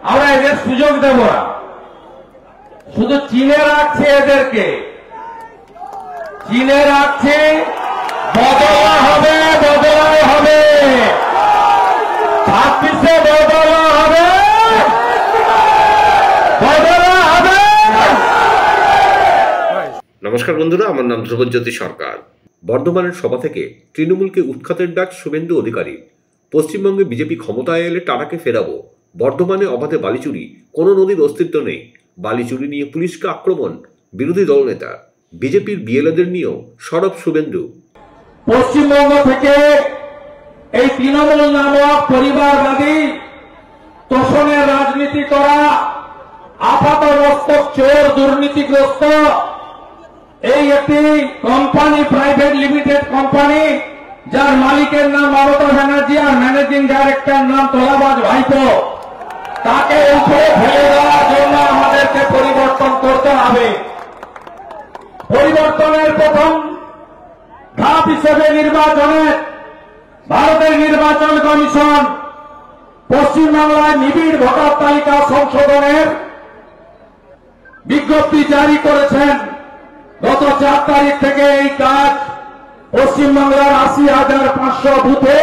আমরা এদের সুযোগ দেব না, শুধু চিনে রাখছে এদেরকে, চিনে রাখছে। বদলা হবে, বদলা হবে, 26-এ বদলা হবে, বদলা হবে। নমস্কার বন্ধুরা, আমার নাম ধ্রুবজ্যোতি সরকার। বর্ধমানের সভা থেকে তৃণমূলকে উৎখাতের ডাক শুভেন্দু অধিকারী। পশ্চিমবঙ্গে বিজেপি ক্ষমতায় এলে টাটাকে ফেরাবো। বর্ধমানে অবাধে বালিচুরি, কোনো নদীর অস্তিত্ব নেই। বালিচুরি নিয়ে পুলিশকে আক্রমণ বিরোধী দলনেতা। বিজেপির বিএলএদের নিয়েও সরব শুভেন্দু। পশ্চিমবঙ্গ থেকে এই তৃণমূল নামক পরিবারবাদী তোষণের রাজনীতি করা আপাতমস্তক চোর দুর্নীতিগ্রস্ত এই একটি কোম্পানি, প্রাইভেট লিমিটেড কোম্পানি, যার মালিকের নাম মমতা ব্যানার্জি আর ম্যানেজিং ডাইরেক্টর নাম তোলাবাজ ভাইপো, তাকে উপরে ফেলে দেওয়ার জন্য আমাদেরকে পরিবর্তন করতে হবে। পরিবর্তনের প্রথম ধাপ হিসেবে নির্বাচনের ভারতের নির্বাচন কমিশন পশ্চিমবাংলায় নিবিড় ভোটার তালিকা সংশোধনের বিজ্ঞপ্তি জারি করেছেন। গত 4 তারিখ থেকে এই কাজ পশ্চিমবাংলার 80,500 বুথে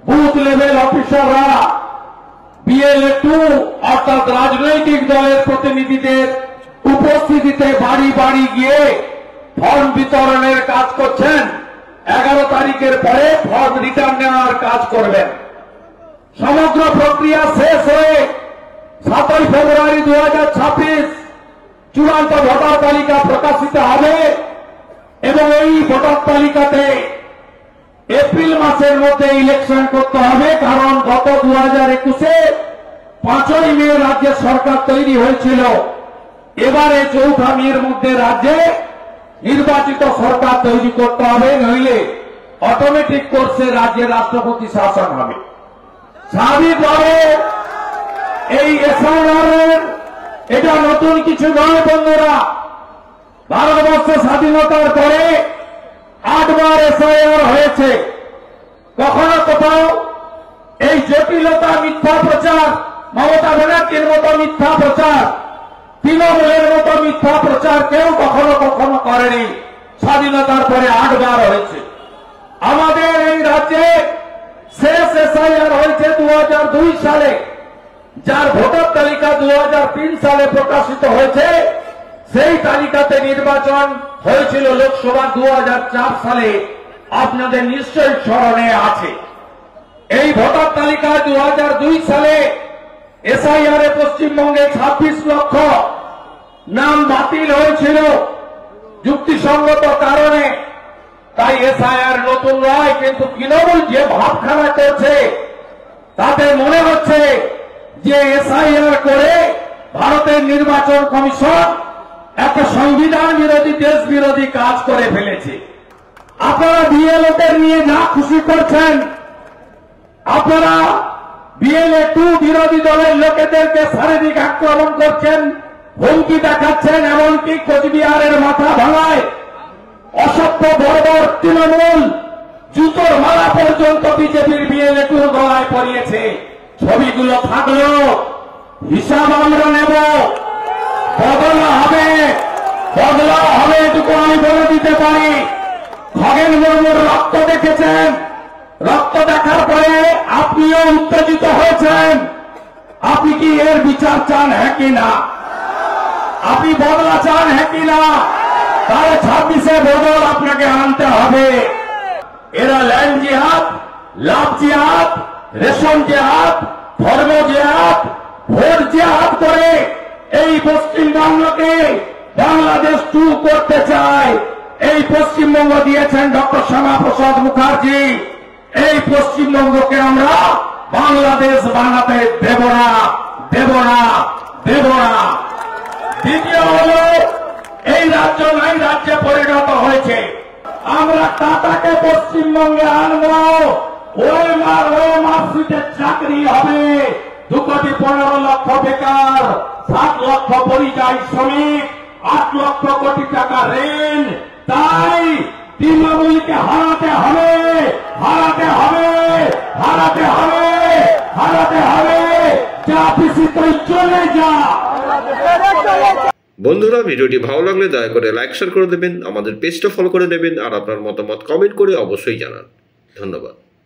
বুথ লেভেল অফিসাররা BLA-2 অর্থাৎ রাজনৈতিক দলের প্রতিনিধিদের উপস্থিতিতে বাড়ি বাড়ি গিয়ে ফর্ম বিতরণের কাজ করছেন। 11 তারিখের পরে ফর্ম রিটার্ন নেওয়ার কাজ করবেন। সমগ্র প্রক্রিয়া শেষ হয়ে 7 ফেব্রুয়ারি 2026 চূড়ান্ত ভোটার তালিকা প্রকাশিত হবে এবং এই ভোটার তালিকাতে এপ্রিল মাসের মধ্যে ইলেকশন করতে হবে। কারণ গত 2021-এ 5ই মে রাজ্যের সরকার তৈরি হয়েছিল। এবারে 4 মের মধ্যে রাজ্যে নির্বাচিত সরকার তৈরি করতে হবে, নইলে অটোমেটিক কোর্সে রাজ্যে রাষ্ট্রপতি শাসন হবে। স্বাভাবিকভাবে এই এসআইআর এটা নতুন কিছু নয় বন্ধুরা। ভারতবর্ষ স্বাধীনতার পরে 8 বার এসআইআর হয়েছে। কখনো কোথাও এই জটিলতা, মিথ্যা প্রচার, মমতা ব্যানার্জির মতো মিথ্যা প্রচার, তৃণমূলের মতো মিথ্যা প্রচার কেউ কখনো কখনো করেনি। স্বাধীনতার পরে 8 বার হয়েছে। আমাদের এই রাজ্যে শেষ এসআইআর হয়েছে 2002 সালে, যার ভোটার তালিকা 2003 সালে প্রকাশিত হয়েছে। সেই তালিকাতে নির্বাচন হয়েছিল লোকসভা 2004 সালে, আপনাদের নিশ্চয়ই স্মরণে আছে। এই ভোটার তালিকা 2002 সালে এসআইআর এ পশ্চিমবঙ্গে 26 লক্ষ নাম বাতিল হয়েছিল যুক্তিসঙ্গত কারণে। তাই এসআইআর নতুন নয়, কিন্তু তৃণমূল যে ভাবখানা করছে তাতে মনে হচ্ছে যে এসআইআর করে ভারতের নির্বাচন কমিশন একটা সংবিধান বিরোধী, দেশ বিরোধী কাজ করে ফেলেছে। আপনারা বিএলএদের নিয়ে যা খুশি করছেন, আপনারা BLA-2 বিরোধী দলের লোকেদেরকে শারীরিক আক্রমণ করছেন, হুমকি দেখাচ্ছেন, এমনকি কোচবিহারের মাথা ভাঙায় অসভ্য বর্বর তৃণমূল জুতোর মালা পর্যন্ত বিজেপির BLA-2 গলায় পরিয়েছে। ছবিগুলো থাকলো, হিসাব আমরা নেব। বদলা হবে, বদলা হবে, এটুকু আমি বলে দিতে পারি। খগেন মুর্মুর রক্ত দেখেছেন, রক্ত দেখার পরে আপনিও উত্তেজিত হয়েছেন। আপনি কি এর বিচার চান, হ্যাঁ কি না? আপনি বদলা চান, হ্যাঁ কি না? তাহলে 26-এ বদল আপনাকে আনতে হবে। এরা ল্যান্ড জিহাদ, লাভ জিহাদ, রেশন জিহাদ, ধর্ম জিহাদ, ভোট জিহাদ করে এই পশ্চিমবঙ্গকে বাংলাদেশ 2 করতে চায়। এই পশ্চিমবঙ্গ দিয়েছেন ডক্টর শ্যামাপ্রসাদ মুখার্জি। এই পশ্চিমবঙ্গকে আমরা বাংলাদেশ বানাতে দেব না, দেব না, দেব না। দ্বিতীয় হল, এই রাজ্য নাই রাজ্যে পরিণত হয়েছে। আমরা টাটাকে পশ্চিমবঙ্গে আনবো। ওএমআর ওএমআরসিতে চাকরি হবে, 2,15 লক্ষ বেকার, 7 লক্ষ পরিযায়ী শ্রমিক, 8 লক্ষ কোটি টাকা ঋণ। তাই তৃণমূলকে হারাতে হবে, হারাতে হবে, হারাতে হবে, হারাতে হবে। যা পিসি তুই চলে যা। বন্ধুরা, ভিডিওটি ভালো লাগলে দয়া করে লাইক শেয়ার করে দেবেন, আমাদের পেজটা ফলো করে দেবেন, আর আপনার মতামত কমেন্ট করে অবশ্যই জানান। ধন্যবাদ।